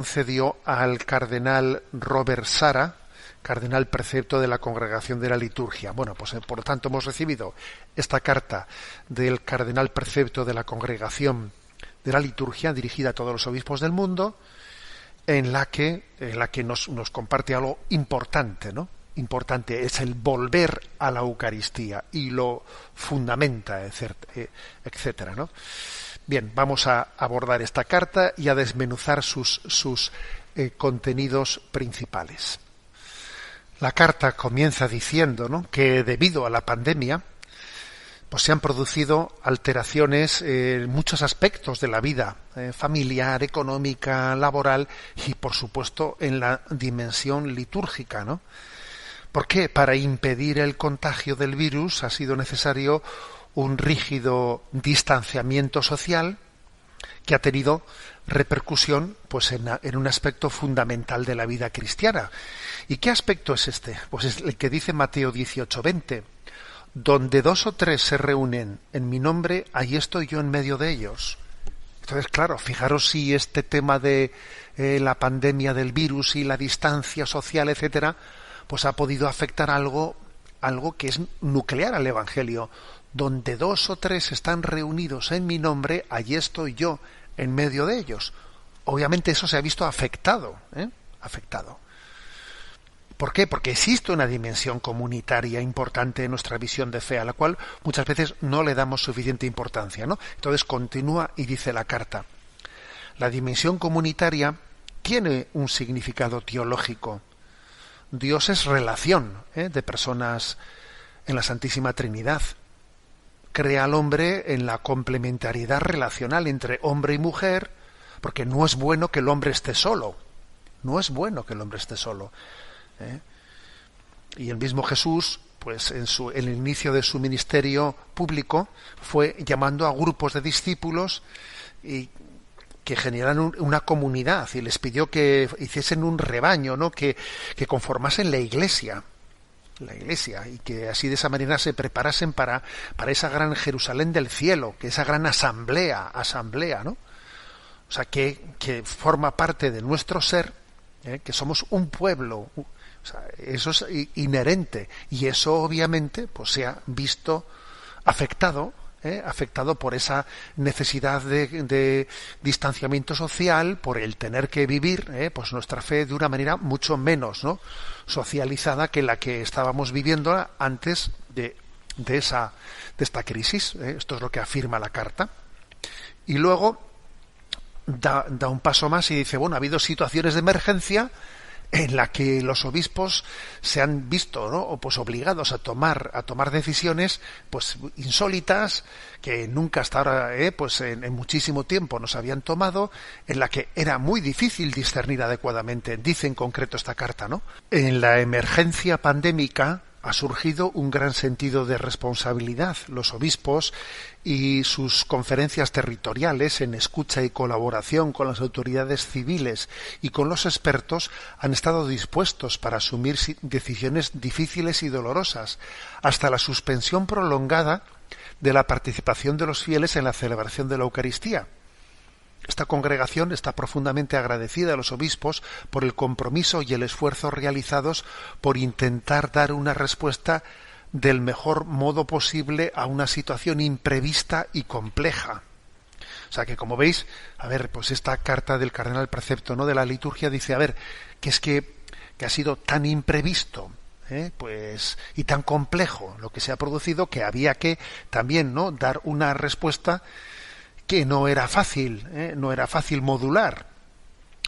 Concedió al cardenal Robert Sara, cardenal precepto de la Congregación de la Liturgia. Bueno, pues por lo tanto hemos recibido esta carta del cardenal precepto de la Congregación de la Liturgia, dirigida a todos los obispos del mundo, en la que nos comparte algo importante, ¿no? Importante es el volver a la Eucaristía y lo fundamenta, etcétera, ¿no? Bien, vamos a abordar esta carta y a desmenuzar sus contenidos principales. La carta comienza diciendo, ¿no?, que debido a la pandemia, pues se han producido alteraciones en muchos aspectos de la vida familiar, económica, laboral y, por supuesto, en la dimensión litúrgica, ¿no? ¿Por qué? Para impedir el contagio del virus ha sido necesario un rígido distanciamiento social que ha tenido repercusión pues en un aspecto fundamental de la vida cristiana. ¿Y qué aspecto es este? Pues es el que dice Mateo 18:20. Donde 2 o 3 se reúnen en mi nombre, ahí estoy yo en medio de ellos. Entonces, claro, fijaros si este tema de la pandemia del virus y la distancia social, etcétera, pues ha podido afectar algo que es nuclear al Evangelio. Donde 2 o 3 están reunidos en mi nombre, allí estoy yo en medio de ellos. Obviamente eso se ha visto afectado, afectado. ¿Por qué? Porque existe una dimensión comunitaria importante en nuestra visión de fe, a la cual muchas veces no le damos suficiente importancia, ¿no? Entonces continúa y dice la carta: la dimensión comunitaria tiene un significado teológico. Dios es relación de personas en la Santísima Trinidad. Crea al hombre en la complementariedad relacional entre hombre y mujer, porque no es bueno que el hombre esté solo. No es bueno que el hombre esté solo. Y el mismo Jesús, pues en el inicio de su ministerio público, fue llamando a grupos de discípulos y que generaran una comunidad, y les pidió que hiciesen un rebaño, ¿no?, que conformasen la iglesia, y que así de esa manera se preparasen para esa gran Jerusalén del cielo, que esa gran asamblea, ¿no? O sea, que forma parte de nuestro ser, que somos un pueblo. O sea, eso es inherente, y eso obviamente pues se ha visto afectado por esa necesidad de distanciamiento social, por el tener que vivir pues nuestra fe de una manera mucho menos, ¿no?, socializada que la que estábamos viviendo antes de esta crisis. Esto es lo que afirma la carta. Y luego da un paso más y dice, bueno, ha habido situaciones de emergencia en la que los obispos se han visto, ¿no?, pues obligados a tomar decisiones pues insólitas, que nunca hasta ahora pues en muchísimo tiempo nos habían tomado, en la que era muy difícil discernir adecuadamente. Dice en concreto esta carta, ¿no? En la emergencia pandémica ha surgido un gran sentido de responsabilidad. Los obispos y sus conferencias territoriales, en escucha y colaboración con las autoridades civiles y con los expertos, han estado dispuestos para asumir decisiones difíciles y dolorosas, hasta la suspensión prolongada de la participación de los fieles en la celebración de la Eucaristía. Esta congregación está profundamente agradecida a los obispos por el compromiso y el esfuerzo realizados por intentar dar una respuesta del mejor modo posible a una situación imprevista y compleja. O sea que, como veis, pues esta carta del cardenal precepto, ¿no?, de la liturgia dice, que ha sido tan imprevisto, pues, y tan complejo lo que se ha producido, que había que también, ¿no?, dar una respuesta que no era fácil modular,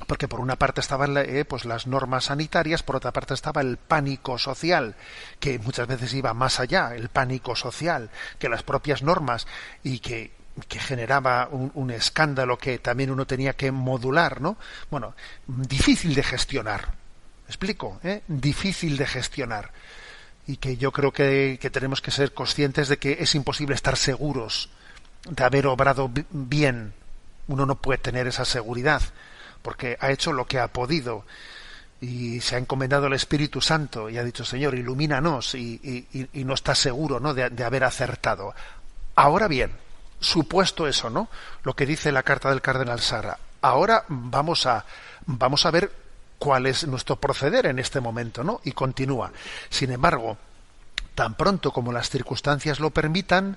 porque por una parte estaban pues las normas sanitarias, por otra parte estaba el pánico social, que muchas veces iba más allá, el pánico social, que las propias normas, y que generaba un escándalo que también uno tenía que modular, ¿no? Bueno, difícil de gestionar, ¿me explico? Difícil de gestionar, y que yo creo que tenemos que ser conscientes de que es imposible estar seguros de haber obrado bien. Uno no puede tener esa seguridad, porque ha hecho lo que ha podido y se ha encomendado al Espíritu Santo y ha dicho, Señor, ilumínanos, y no está seguro, ¿no?, de haber acertado. Ahora bien, supuesto eso, ¿no?, lo que dice la carta del cardenal Sara, ahora vamos a ver cuál es nuestro proceder en este momento, ¿no? Y continúa. Sin embargo, tan pronto como las circunstancias lo permitan,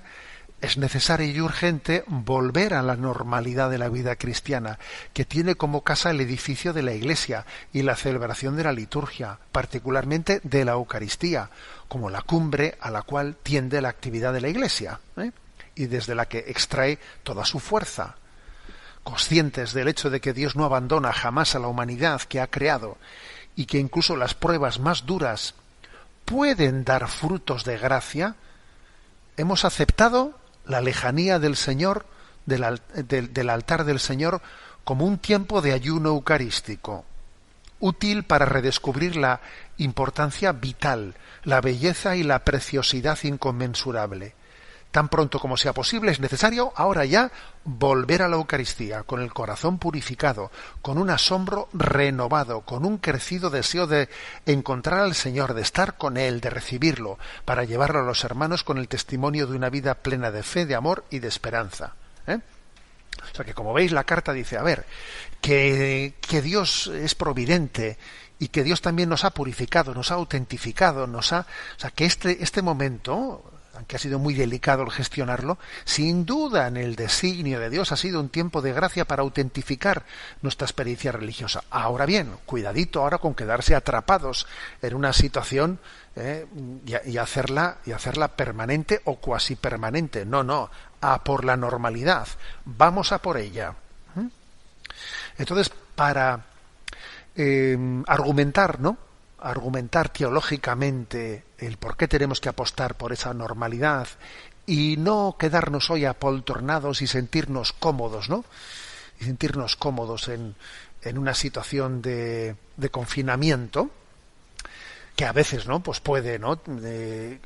es necesario y urgente volver a la normalidad de la vida cristiana, que tiene como casa el edificio de la Iglesia y la celebración de la liturgia, particularmente de la Eucaristía, como la cumbre a la cual tiende la actividad de la Iglesia, y desde la que extrae toda su fuerza. Conscientes del hecho de que Dios no abandona jamás a la humanidad que ha creado y que incluso las pruebas más duras pueden dar frutos de gracia, hemos aceptado la lejanía del Señor, del altar del Señor, como un tiempo de ayuno eucarístico, útil para redescubrir la importancia vital, la belleza y la preciosidad inconmensurable. Tan pronto como sea posible, es necesario ahora ya volver a la Eucaristía, con el corazón purificado, con un asombro renovado, con un crecido deseo de encontrar al Señor, de estar con Él, de recibirlo, para llevarlo a los hermanos con el testimonio de una vida plena de fe, de amor y de esperanza. O sea que, como veis, la carta dice, a ver, que Dios es providente y que Dios también nos ha purificado, nos ha autentificado, o sea, que este momento, aunque ha sido muy delicado el gestionarlo, sin duda en el designio de Dios ha sido un tiempo de gracia para autentificar nuestra experiencia religiosa. Ahora bien, cuidadito ahora con quedarse atrapados en una situación y hacerla permanente o cuasi permanente. No, a por la normalidad, vamos a por ella. Entonces, para argumentar teológicamente el por qué tenemos que apostar por esa normalidad y no quedarnos hoy apoltornados y sentirnos cómodos, ¿no? Y sentirnos cómodos en una situación de confinamiento que a veces, ¿no? Pues puede, ¿no?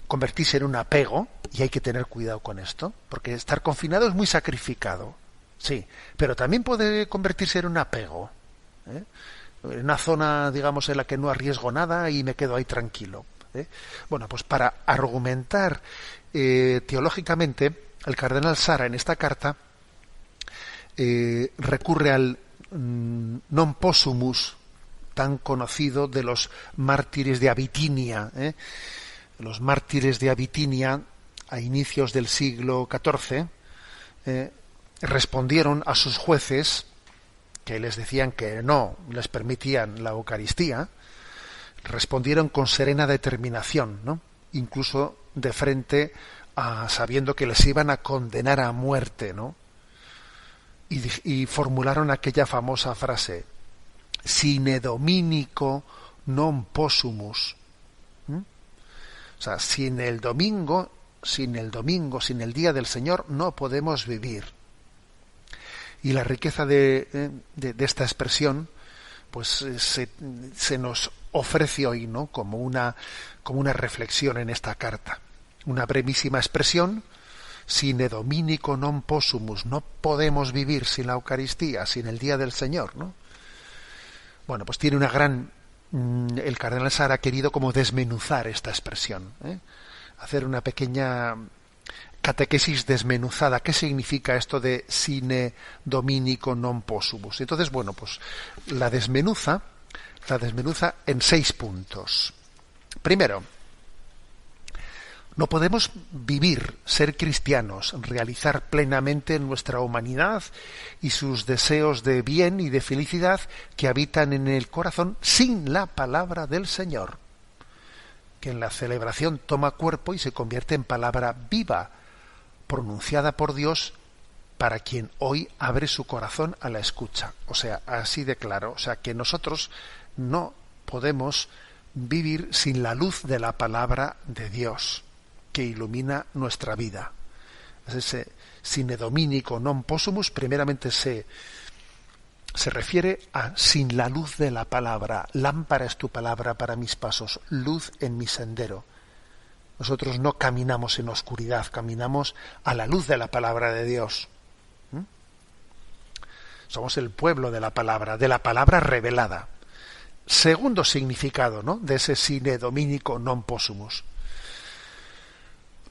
Convertirse en un apego, y hay que tener cuidado con esto, porque estar confinado es muy sacrificado, sí, pero también puede convertirse en un apego, en una zona, digamos, en la que no arriesgo nada y me quedo ahí tranquilo. Bueno, pues para argumentar teológicamente, el cardenal Sara en esta carta recurre al non possumus tan conocido de los mártires de Abitinia. Los mártires de Abitinia, a inicios del siglo XIV, respondieron a sus jueces, que les decían que no les permitían la Eucaristía, respondieron con serena determinación, ¿no? Incluso de frente a sabiendo que les iban a condenar a muerte, ¿no? Y formularon aquella famosa frase: sine dominico non possumus. O sea, sin el domingo, sin el día del Señor, no podemos vivir. Y la riqueza de esta expresión, pues se nos ofrece hoy, ¿no? como una reflexión en esta carta. Una brevísima expresión: sine dominico non possumus. No podemos vivir sin la Eucaristía, sin el día del Señor, ¿no? Bueno, pues tiene una gran... El cardenal Sara ha querido como desmenuzar esta expresión, hacer una pequeña catequesis desmenuzada. ¿Qué significa esto de sine dominico non possumus? Entonces, bueno, pues la desmenuza en 6 puntos. Primero, no podemos vivir, ser cristianos, realizar plenamente nuestra humanidad y sus deseos de bien y de felicidad que habitan en el corazón sin la palabra del Señor, que en la celebración toma cuerpo y se convierte en palabra viva, pronunciada por Dios para quien hoy abre su corazón a la escucha. O sea, así de claro. O sea, que nosotros no podemos vivir sin la luz de la palabra de Dios, que ilumina nuestra vida. Ese sine dominico non possumus primeramente se refiere a sin la luz de la palabra. Lámpara es tu palabra para mis pasos, luz en mi sendero. Nosotros no caminamos en oscuridad, caminamos a la luz de la palabra de Dios. Somos el pueblo de la palabra revelada. Segundo significado, ¿no?, de ese sine dominico non possumus.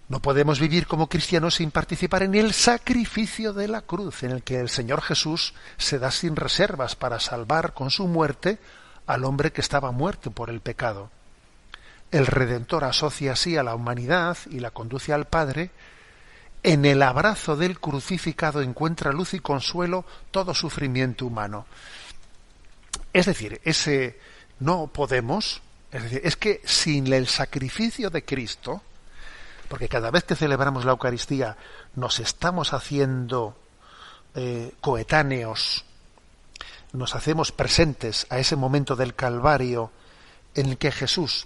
No podemos vivir como cristianos sin participar en el sacrificio de la cruz, en el que el Señor Jesús se da sin reservas para salvar con su muerte al hombre que estaba muerto por el pecado. El Redentor asocia así a la humanidad y la conduce al Padre. En el abrazo del crucificado encuentra luz y consuelo todo sufrimiento humano. Es decir, no podemos, es decir, es que sin el sacrificio de Cristo, porque cada vez que celebramos la Eucaristía nos estamos haciendo coetáneos, nos hacemos presentes a ese momento del Calvario en el que Jesús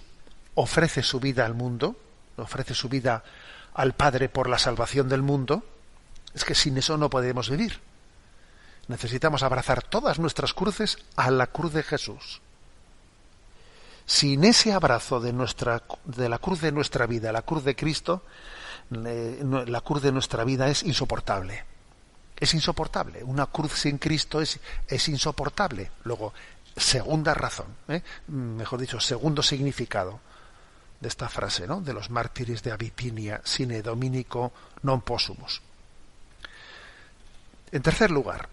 ofrece su vida al mundo, ofrece su vida al Padre por la salvación del mundo. Es que sin eso no podemos vivir. Necesitamos abrazar todas nuestras cruces a la cruz de Jesús. Sin ese abrazo de la cruz de nuestra vida, la cruz de Cristo, la cruz de nuestra vida es insoportable. Es insoportable. Una cruz sin Cristo es insoportable. Luego, segunda razón, mejor dicho, segundo significado de esta frase, ¿no?, de los mártires de Abitinia, sine dominico non possumus. En tercer lugar,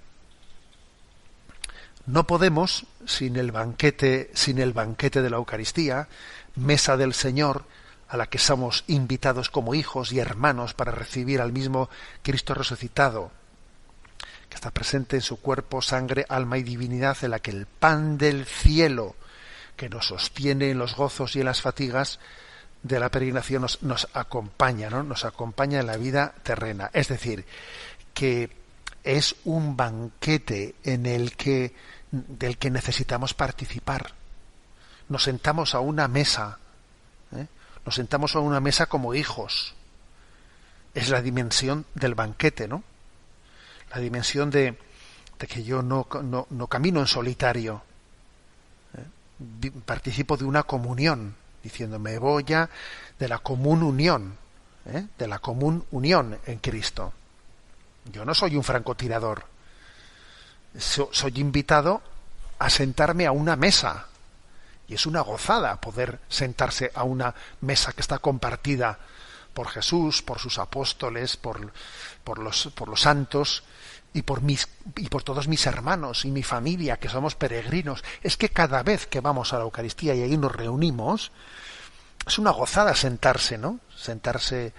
no podemos, sin el banquete de la Eucaristía, mesa del Señor, a la que somos invitados como hijos y hermanos para recibir al mismo Cristo resucitado, que está presente en su cuerpo, sangre, alma y divinidad, en la que el pan del cielo, que nos sostiene en los gozos y en las fatigas de la peregrinación, nos acompaña, ¿no? Nos acompaña en la vida terrena. Es decir, que es un banquete del que necesitamos participar. Nos sentamos a una mesa, nos sentamos a una mesa como hijos. Es la dimensión del banquete, ¿no? La dimensión de que yo no camino en solitario. Participo de una comunión, diciendo, me voy ya de la común unión, de la común unión en Cristo. Yo no soy un francotirador. Soy invitado a sentarme a una mesa. Y es una gozada poder sentarse a una mesa que está compartida por Jesús, por sus apóstoles, por los santos y por todos mis hermanos y mi familia, que somos peregrinos. Es que cada vez que vamos a la Eucaristía y ahí nos reunimos, es una gozada sentarse, ¿no? Sentarse.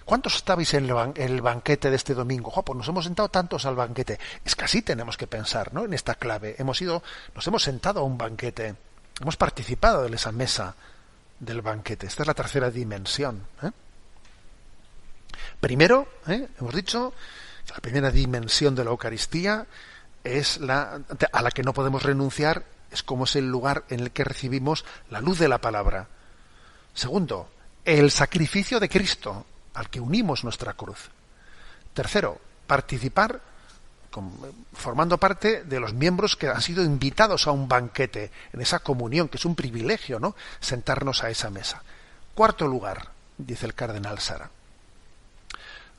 ¿Cuántos estabais en el banquete de este domingo? Pues nos hemos sentado tantos al banquete. Es que así tenemos que pensar, ¿no?, en esta clave. Nos hemos sentado a un banquete. Hemos participado de esa mesa del banquete. Esta es la tercera dimensión. Primero, hemos dicho, la primera dimensión de la Eucaristía es a la que no podemos renunciar, es como es el lugar en el que recibimos la luz de la palabra. Segundo, el sacrificio de Cristo, al que unimos nuestra cruz. Tercero, participar formando parte de los miembros que han sido invitados a un banquete, en esa comunión, que es un privilegio, ¿no?, sentarnos a esa mesa. Cuarto lugar, dice el cardenal Sara,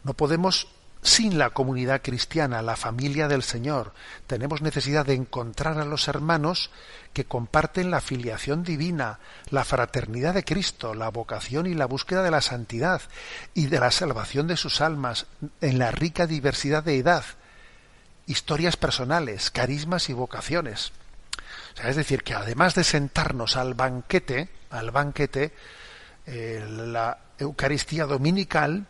no podemos sin la comunidad cristiana, la familia del Señor. Tenemos necesidad de encontrar a los hermanos que comparten la filiación divina, la fraternidad de Cristo, la vocación y la búsqueda de la santidad y de la salvación de sus almas en la rica diversidad de edad, historias personales, carismas y vocaciones. O sea, es decir, que además de sentarnos al banquete, la Eucaristía dominical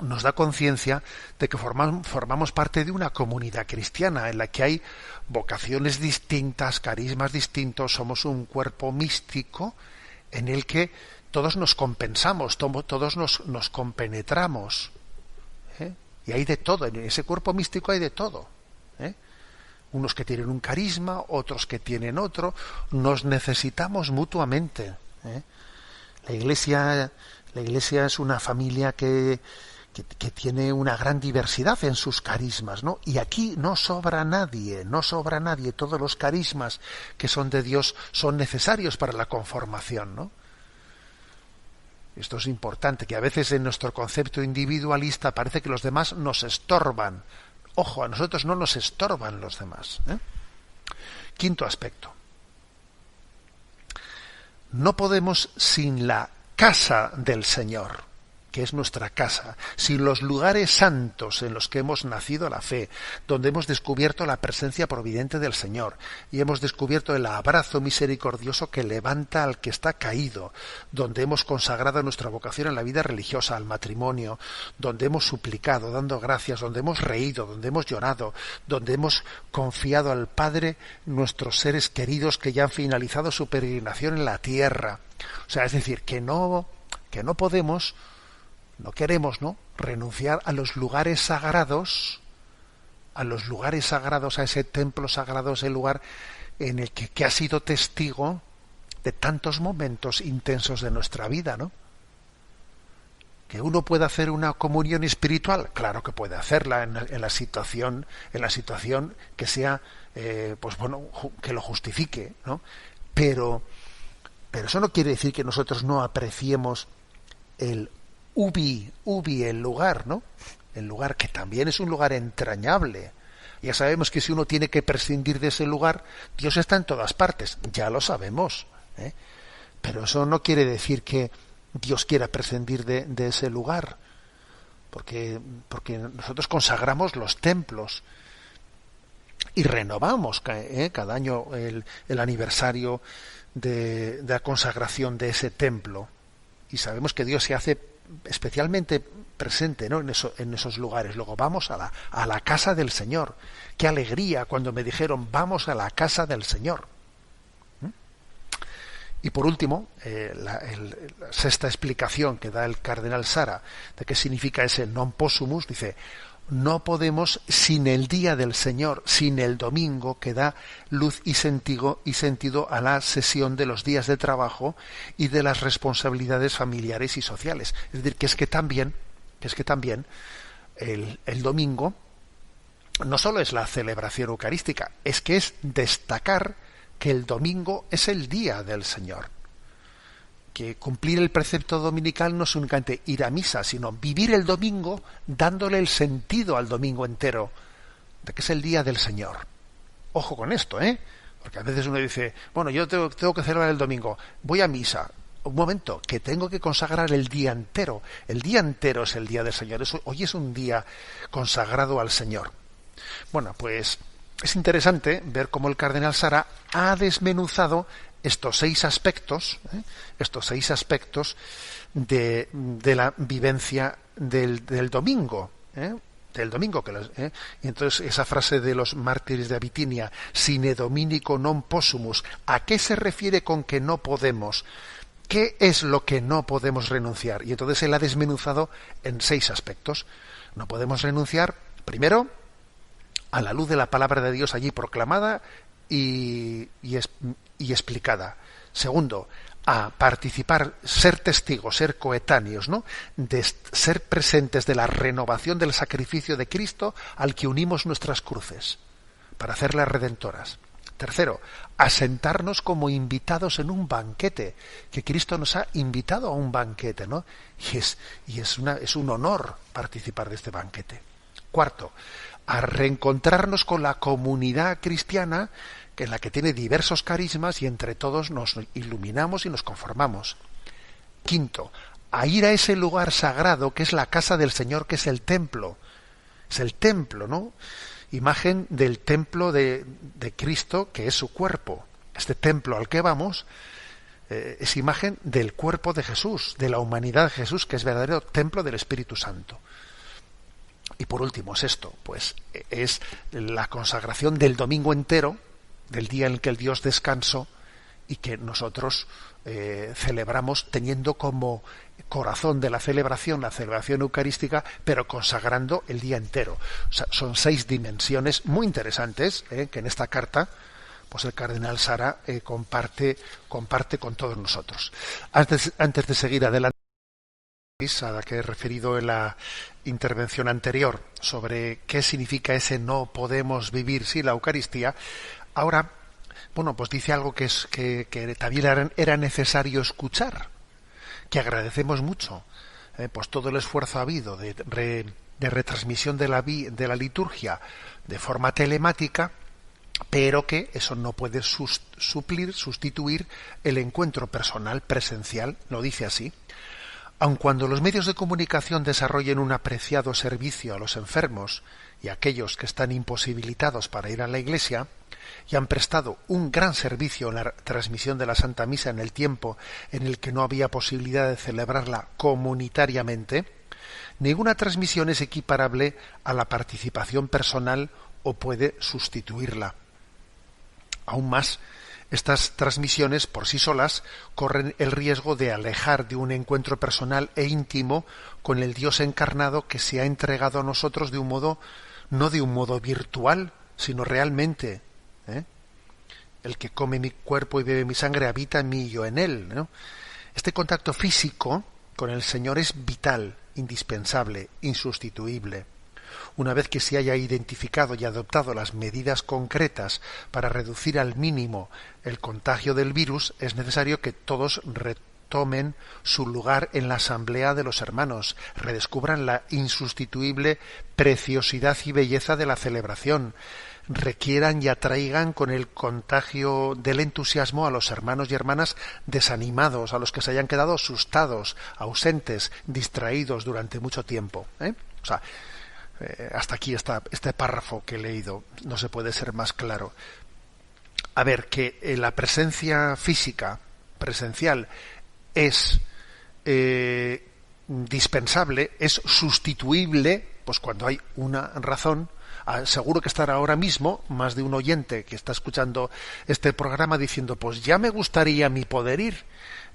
nos da conciencia de que formamos parte de una comunidad cristiana en la que hay vocaciones distintas, carismas distintos, somos un cuerpo místico en el que todos nos compensamos, todos nos compenetramos. Y hay de todo, en ese cuerpo místico hay de todo. Unos que tienen un carisma, otros que tienen otro, nos necesitamos mutuamente. La Iglesia es una familia que tiene una gran diversidad en sus carismas, ¿no? Y aquí no sobra nadie, todos los carismas que son de Dios son necesarios para la conformación, ¿no? Esto es importante, que a veces en nuestro concepto individualista parece que los demás nos estorban. Ojo, a nosotros no nos estorban los demás. Quinto aspecto. No podemos sin la casa del Señor. que es nuestra casa, sin los lugares santos en los que hemos nacido a la fe, donde hemos descubierto la presencia providente del Señor y hemos descubierto el abrazo misericordioso que levanta al que está caído, donde hemos consagrado nuestra vocación en la vida religiosa, al matrimonio, donde hemos suplicado, dando gracias, donde hemos reído, donde hemos llorado, donde hemos confiado al Padre nuestros seres queridos que ya han finalizado su peregrinación en la tierra. O sea, es decir, que no podemos, no queremos, ¿no?, renunciar a los lugares sagrados, a ese templo sagrado, ese lugar en el que ha sido testigo de tantos momentos intensos de nuestra vida, ¿no? ¿Que uno puede hacer una comunión espiritual? Claro que puede hacerla en la situación que sea, que lo justifique, ¿no? Pero eso no quiere decir que nosotros no apreciemos el ubi, el lugar, ¿no? El lugar que también es un lugar entrañable. Ya sabemos que si uno tiene que prescindir de ese lugar, Dios está en todas partes, ya lo sabemos, ¿eh? Pero eso no quiere decir que Dios quiera prescindir de ese lugar, porque nosotros consagramos los templos y renovamos cada año el aniversario de la consagración de ese templo, y sabemos que Dios se hace especialmente presente, ¿no?, en esos lugares. Luego vamos a la casa del Señor. Qué alegría cuando me dijeron vamos a la casa del Señor. Y por último, la sexta explicación que da el cardenal Sara de qué significa ese non possumus, dice: no podemos sin el día del Señor, sin el domingo, que da luz y sentido a la sesión de los días de trabajo y de las responsabilidades familiares y sociales. Es decir, que es que también el domingo no solo es la celebración eucarística, es que es destacar que el domingo es el día del Señor. Que cumplir el precepto dominical no es únicamente ir a misa, sino vivir el domingo dándole el sentido al domingo entero, de que es el día del Señor. Ojo con esto, porque a veces uno dice, bueno, yo tengo que celebrar el domingo, voy a misa. Un momento, que tengo que consagrar el día entero. El día entero es el día del Señor. Hoy es un día consagrado al Señor. Bueno, pues es interesante ver cómo el cardenal Sara ha desmenuzado estos seis aspectos de la vivencia del domingo, y entonces esa frase de los mártires de Abitinia, sine dominico non possumus, ¿a qué se refiere con que no podemos? ¿Qué es lo que no podemos renunciar? Y entonces él ha desmenuzado en seis aspectos. No podemos renunciar, primero, a la luz de la palabra de Dios allí proclamada y explicada. Segundo, a participar, ser testigos, ser coetáneos, ¿no?, de ser presentes de la renovación del sacrificio de Cristo al que unimos nuestras cruces para hacerlas redentoras. Tercero, asentarnos como invitados en un banquete, que Cristo nos ha invitado a un banquete, ¿no? Y es un honor participar de este banquete. Cuarto, a reencontrarnos con la comunidad cristiana, que en la que tiene diversos carismas y entre todos nos iluminamos y nos conformamos. Quinto, a ir a ese lugar sagrado que es la casa del Señor, que es el templo. Es el templo, ¿no? Imagen del templo de Cristo, que es su cuerpo. Este templo al que vamos es imagen del cuerpo de Jesús, de la humanidad de Jesús, que es verdadero templo del Espíritu Santo. Y por último es esto, pues es la consagración del domingo entero, del día en el que el Dios descansó y que nosotros celebramos teniendo como corazón de la celebración eucarística, pero consagrando el día entero. O sea, son seis dimensiones muy interesantes que en esta carta pues el cardenal Sara comparte con todos nosotros. Antes de seguir adelante, a la que he referido en la intervención anterior sobre qué significa ese no podemos vivir sin la Eucaristía, ahora, bueno, pues dice algo que también era necesario escuchar, que agradecemos mucho, pues todo el esfuerzo ha habido de retransmisión de la liturgia de forma telemática, pero que eso no puede sustituir el encuentro personal, presencial, lo dice así. Aun cuando los medios de comunicación desarrollen un apreciado servicio a los enfermos y a aquellos que están imposibilitados para ir a la Iglesia, y han prestado un gran servicio en la transmisión de la Santa Misa en el tiempo en el que no había posibilidad de celebrarla comunitariamente, ninguna transmisión es equiparable a la participación personal o puede sustituirla. Aún más, estas transmisiones por sí solas corren el riesgo de alejar de un encuentro personal e íntimo con el Dios encarnado que se ha entregado a nosotros de un modo, no de un modo virtual, sino realmente. El que come mi cuerpo y bebe mi sangre habita en mí y yo en él, ¿no? Este contacto físico con el Señor es vital, indispensable, insustituible. Una vez que se haya identificado y adoptado las medidas concretas para reducir al mínimo el contagio del virus, es necesario que todos retomen su lugar en la asamblea de los hermanos, redescubran la insustituible preciosidad y belleza de la celebración, requieran y atraigan con el contagio del entusiasmo a los hermanos y hermanas desanimados, a los que se hayan quedado asustados, ausentes, distraídos durante mucho tiempo. O sea, hasta aquí este párrafo que he leído, no se puede ser más claro. A ver, que la presencia física, presencial, es dispensable, es sustituible, pues cuando hay una razón. Seguro que estará ahora mismo más de un oyente que está escuchando este programa diciendo, pues ya me gustaría a mí poder ir,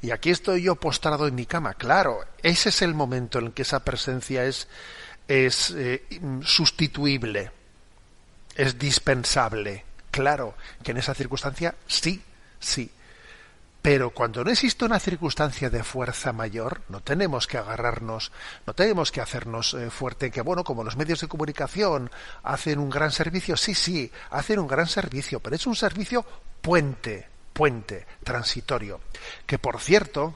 y aquí estoy yo postrado en mi cama. Claro, ese es el momento en que esa presencia es sustituible, es dispensable. Claro que en esa circunstancia sí. Pero cuando no existe una circunstancia de fuerza mayor, no tenemos que agarrarnos, no tenemos que hacernos fuerte en que, bueno, como los medios de comunicación hacen un gran servicio, sí, hacen un gran servicio, pero es un servicio puente, transitorio. Que por cierto,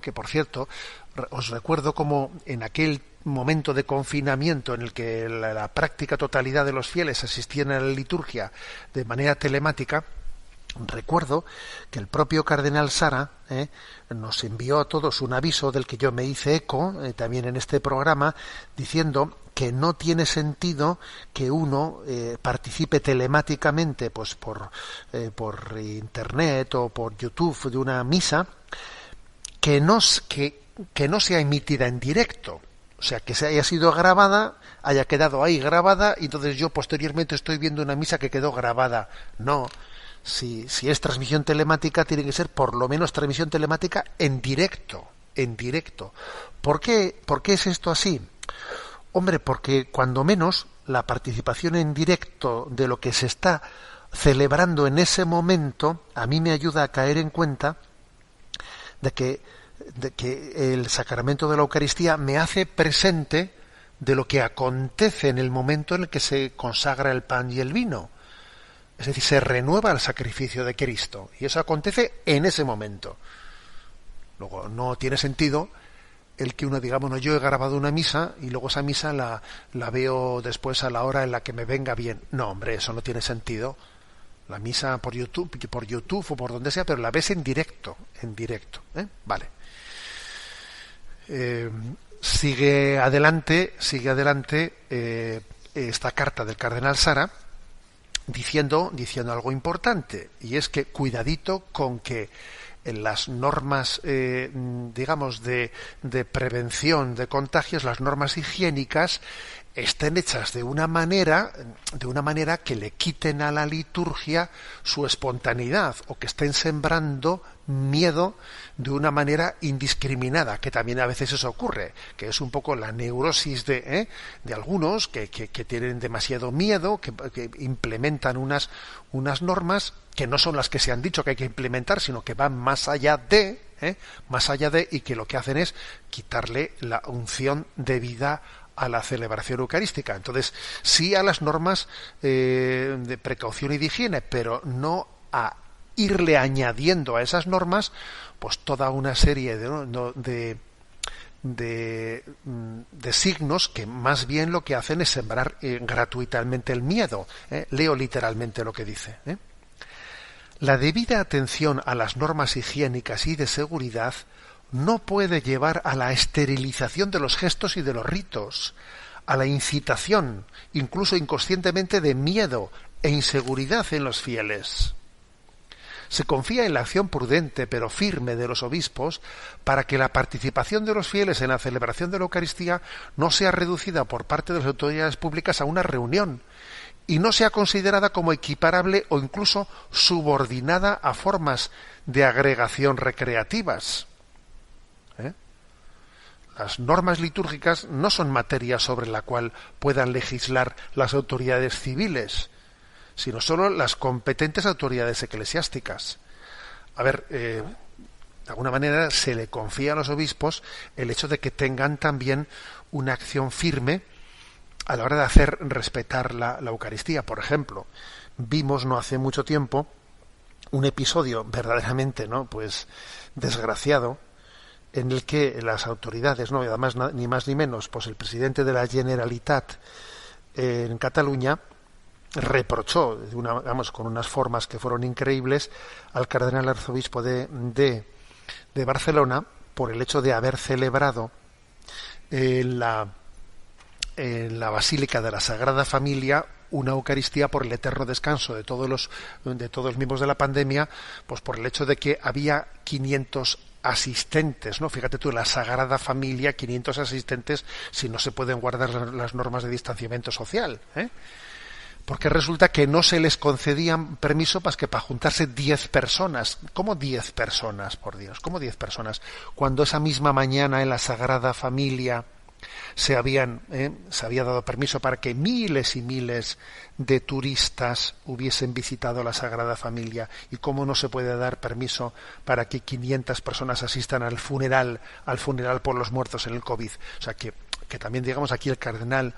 os recuerdo como en aquel momento de confinamiento en el que la práctica totalidad de los fieles asistían a la liturgia de manera telemática, recuerdo que el propio cardenal Sara nos envió a todos un aviso del que yo me hice eco también en este programa, diciendo que no tiene sentido que uno participe telemáticamente pues por internet o por YouTube de una misa que no sea emitida en directo. O sea, que se haya sido grabada, haya quedado ahí grabada, y entonces yo posteriormente estoy viendo una misa que quedó grabada. No. Si es transmisión telemática, tiene que ser por lo menos transmisión telemática en directo. ¿Por qué es esto así? Hombre, porque cuando menos la participación en directo de lo que se está celebrando en ese momento, a mí me ayuda a caer en cuenta de que el sacramento de la Eucaristía me hace presente de lo que acontece en el momento en el que se consagra el pan y el vino. Es decir, se renueva el sacrificio de Cristo, y eso acontece en ese momento. Luego, no tiene sentido el que uno diga, bueno, yo he grabado una misa y luego esa misa la veo después a la hora en la que me venga bien. No, hombre, eso no tiene sentido. La misa por YouTube o por donde sea, pero la ves en directo. Vale. Sigue adelante esta carta del cardenal Sara, diciendo algo importante, y es que cuidadito con que en las normas digamos de prevención de contagios, las normas higiénicas estén hechas de una manera que le quiten a la liturgia su espontaneidad, o que estén sembrando miedo de una manera indiscriminada, que también a veces eso ocurre, que es un poco la neurosis de algunos que tienen demasiado miedo, que implementan unas normas que no son las que se han dicho que hay que implementar, sino que van más allá de, y que lo que hacen es quitarle la unción debida a la celebración eucarística. Entonces, sí a las normas de precaución y de higiene, pero no a irle añadiendo a esas normas pues toda una serie de signos que más bien lo que hacen es sembrar gratuitamente el miedo. Leo literalmente lo que dice. La debida atención a las normas higiénicas y de seguridad no puede llevar a la esterilización de los gestos y de los ritos, a la incitación, incluso inconscientemente, de miedo e inseguridad en los fieles. Se confía en la acción prudente pero firme de los obispos para que la participación de los fieles en la celebración de la Eucaristía no sea reducida por parte de las autoridades públicas a una reunión y no sea considerada como equiparable o incluso subordinada a formas de agregación recreativas. Las normas litúrgicas no son materia sobre la cual puedan legislar las autoridades civiles, sino solo las competentes autoridades eclesiásticas. A ver, de alguna manera se le confía a los obispos el hecho de que tengan también una acción firme a la hora de hacer respetar la Eucaristía. Por ejemplo, vimos no hace mucho tiempo un episodio verdaderamente, ¿no?, pues desgraciado, en el que las autoridades, no, y además ni más ni menos, pues el presidente de la Generalitat en Cataluña reprochó con unas formas que fueron increíbles al cardenal arzobispo de Barcelona por el hecho de haber celebrado en la Basílica de la Sagrada Familia una Eucaristía por el eterno descanso de todos los miembros de la pandemia, pues por el hecho de que había 500 asistentes, ¿no? Fíjate tú, la Sagrada Familia, 500 asistentes, si no se pueden guardar las normas de distanciamiento social, porque resulta que no se les concedían permiso para juntarse 10 personas. ¿Cómo 10 personas, por Dios? ¿Cómo 10 personas? Cuando esa misma mañana en la Sagrada Familia se había dado permiso para que miles y miles de turistas hubiesen visitado la Sagrada Familia, y cómo no se puede dar permiso para que 500 personas asistan al funeral por los muertos en el COVID. O sea que también, digamos, aquí el cardenal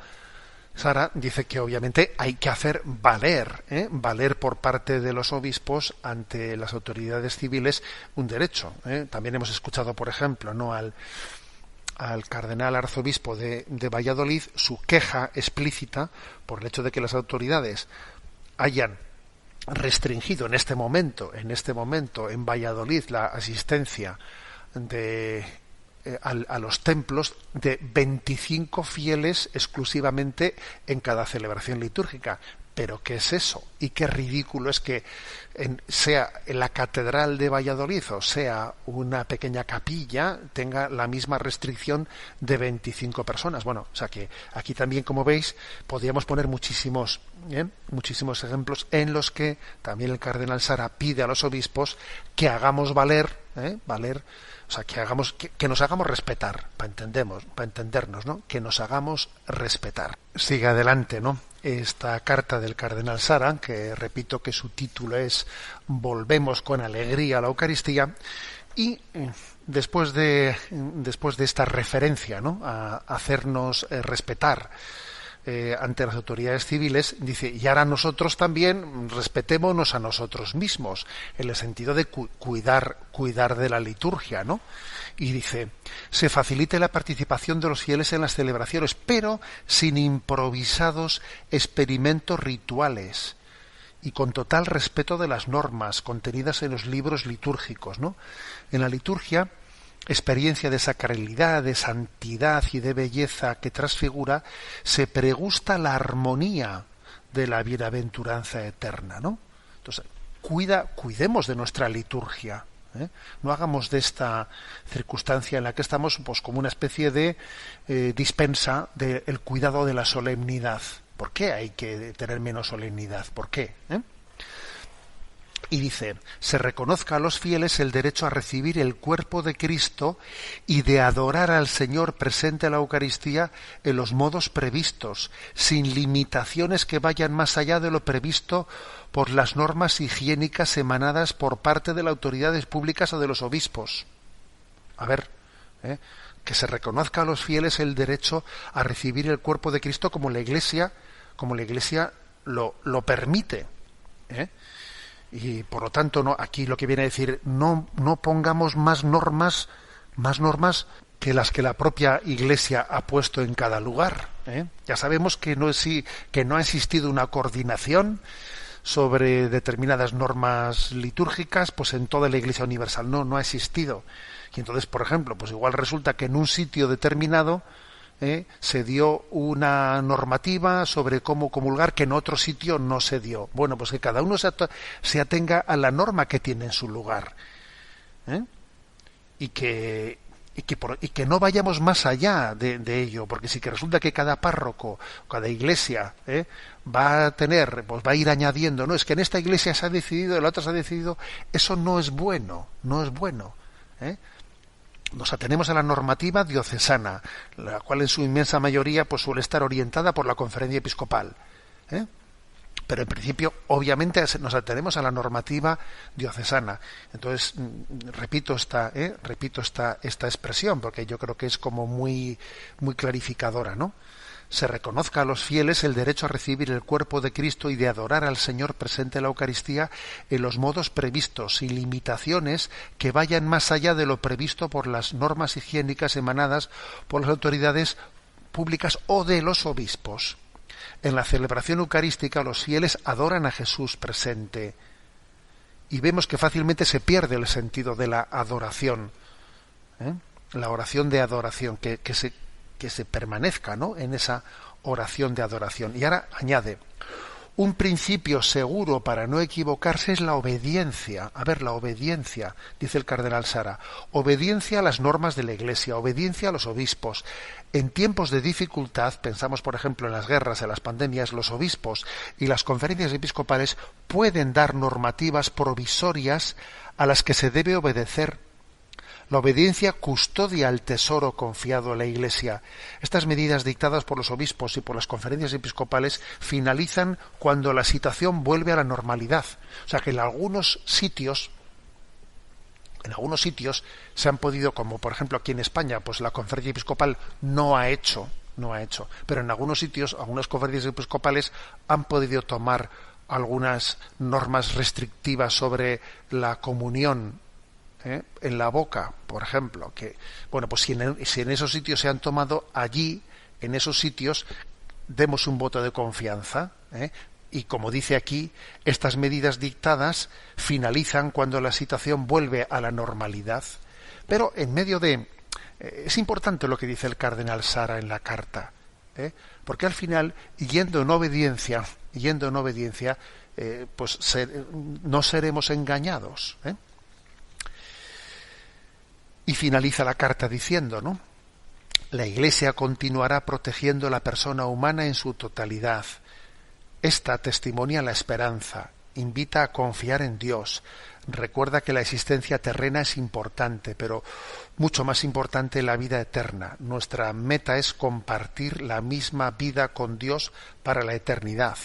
Sara dice que obviamente hay que hacer valer por parte de los obispos ante las autoridades civiles un derecho. También hemos escuchado, por ejemplo, ¿no?, al cardenal arzobispo de Valladolid su queja explícita por el hecho de que las autoridades hayan restringido en este momento en Valladolid la asistencia a los templos de 25 fieles exclusivamente en cada celebración litúrgica. ¿Pero qué es eso? Y qué ridículo es que sea en la Catedral de Valladolid o sea una pequeña capilla tenga la misma restricción de 25 personas. Bueno, o sea que aquí también, como veis, podríamos poner muchísimos ejemplos en los que también el cardenal Sara pide a los obispos que hagamos valer, o sea, que nos hagamos respetar, para entendernos, ¿no? Que nos hagamos respetar. Sigue adelante, ¿no?, esta carta del cardenal Sara, que repito que su título es Volvemos con alegría a la Eucaristía, y después de esta referencia, ¿no?, a hacernos respetar ante las autoridades civiles, dice, y ahora nosotros también respetémonos a nosotros mismos, en el sentido de cuidar de la liturgia, ¿no? Y dice, se facilite la participación de los fieles en las celebraciones, pero sin improvisados experimentos rituales y con total respeto de las normas contenidas en los libros litúrgicos, ¿no? En la liturgia, experiencia de sacralidad, de santidad y de belleza que transfigura, se pregusta la armonía de la bienaventuranza eterna, ¿no? Entonces, cuidemos de nuestra liturgia, no hagamos de esta circunstancia en la que estamos pues como una especie de dispensa del cuidado de la solemnidad. ¿Por qué hay que tener menos solemnidad? ¿Por qué? Y dice, se reconozca a los fieles el derecho a recibir el cuerpo de Cristo y de adorar al Señor presente en la Eucaristía en los modos previstos, sin limitaciones que vayan más allá de lo previsto por las normas higiénicas emanadas por parte de las autoridades públicas o de los obispos. A ver, que se reconozca a los fieles el derecho a recibir el cuerpo de Cristo como la Iglesia lo permite, y por lo tanto aquí lo que viene a decir, no pongamos más normas que las que la propia Iglesia ha puesto en cada lugar. Ya sabemos que no ha existido una coordinación sobre determinadas normas litúrgicas, pues en toda la Iglesia universal. No ha existido. Y entonces, por ejemplo, pues igual resulta que en un sitio determinado se dio una normativa sobre cómo comulgar que en otro sitio no se dio. Bueno, pues que cada uno se atenga a la norma que tiene en su lugar. Y que no vayamos más allá de ello, porque si que resulta que cada párroco, cada iglesia va a ir añadiendo, no, es que en esta iglesia se ha decidido, en la otra se ha decidido, eso no es bueno. Nos atenemos a la normativa diocesana, la cual en su inmensa mayoría pues suele estar orientada por la Conferencia Episcopal. Pero en principio, obviamente, nos atenemos a la normativa diocesana. Entonces, repito esta expresión, porque yo creo que es como muy clarificadora, ¿no? Se reconozca a los fieles el derecho a recibir el cuerpo de Cristo y de adorar al Señor presente en la Eucaristía en los modos previstos, sin limitaciones que vayan más allá de lo previsto por las normas higiénicas emanadas por las autoridades públicas o de los obispos. En la celebración eucarística los fieles adoran a Jesús presente y vemos que fácilmente se pierde el sentido de la adoración, la oración de adoración, que se permanezca, ¿no?, en esa oración de adoración. Y ahora añade, un principio seguro para no equivocarse es la obediencia. A ver, la obediencia, dice el cardenal Sara, obediencia a las normas de la Iglesia, obediencia a los obispos. En tiempos de dificultad, pensamos por ejemplo en las guerras, en las pandemias, los obispos y las conferencias episcopales pueden dar normativas provisorias a las que se debe obedecer. La obediencia custodia el tesoro confiado a la Iglesia. Estas medidas dictadas por los obispos y por las conferencias episcopales finalizan cuando la situación vuelve a la normalidad. O sea que en algunos sitios se han podido, como por ejemplo aquí en España, pues la conferencia episcopal no ha hecho, pero en algunos sitios, algunas conferencias episcopales han podido tomar algunas normas restrictivas sobre la comunión en la boca, por ejemplo, que bueno, pues si en esos sitios se han tomado, allí, en esos sitios, demos un voto de confianza, y como dice aquí, estas medidas dictadas finalizan cuando la situación vuelve a la normalidad. Pero en medio de... es importante lo que dice el cardenal Sara en la carta, porque al final, yendo en obediencia, no seremos engañados, Y finaliza la carta diciendo, ¿no?, la Iglesia continuará protegiendo la persona humana en su totalidad. Esta testimonia la esperanza, invita a confiar en Dios, recuerda que la existencia terrena es importante, pero mucho más importante la vida eterna. Nuestra meta es compartir la misma vida con Dios para la eternidad.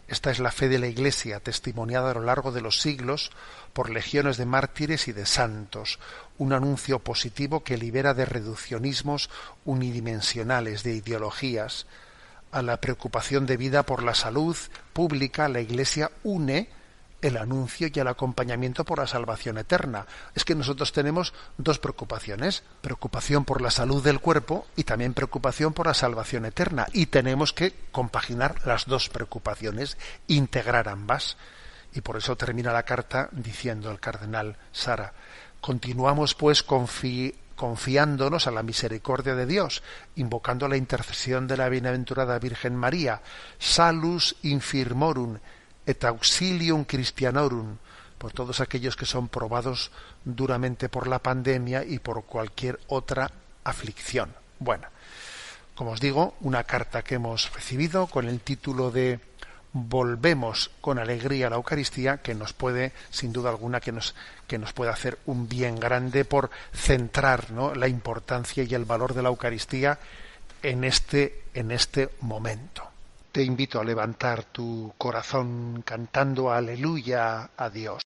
Esta es la fe de la Iglesia, testimoniada a lo largo de los siglos por legiones de mártires y de santos, un anuncio positivo que libera de reduccionismos unidimensionales, de ideologías. A la preocupación debida por la salud pública, la Iglesia une el anuncio y el acompañamiento por la salvación eterna. Es que nosotros tenemos dos preocupaciones, preocupación por la salud del cuerpo y también preocupación por la salvación eterna, y tenemos que compaginar las dos preocupaciones, integrar ambas. Y por eso termina la carta diciendo el cardenal Sara, continuamos pues confiándonos a la misericordia de Dios, invocando la intercesión de la bienaventurada Virgen María, salus infirmorum et auxilium Christianorum, por todos aquellos que son probados duramente por la pandemia y por cualquier otra aflicción. Bueno, como os digo, una carta que hemos recibido con el título de Volvemos con alegría a la Eucaristía, que nos puede, sin duda alguna, que nos puede hacer un bien grande por centrar, ¿no?, la importancia y el valor de la Eucaristía en este momento. Te invito a levantar tu corazón cantando aleluya a Dios.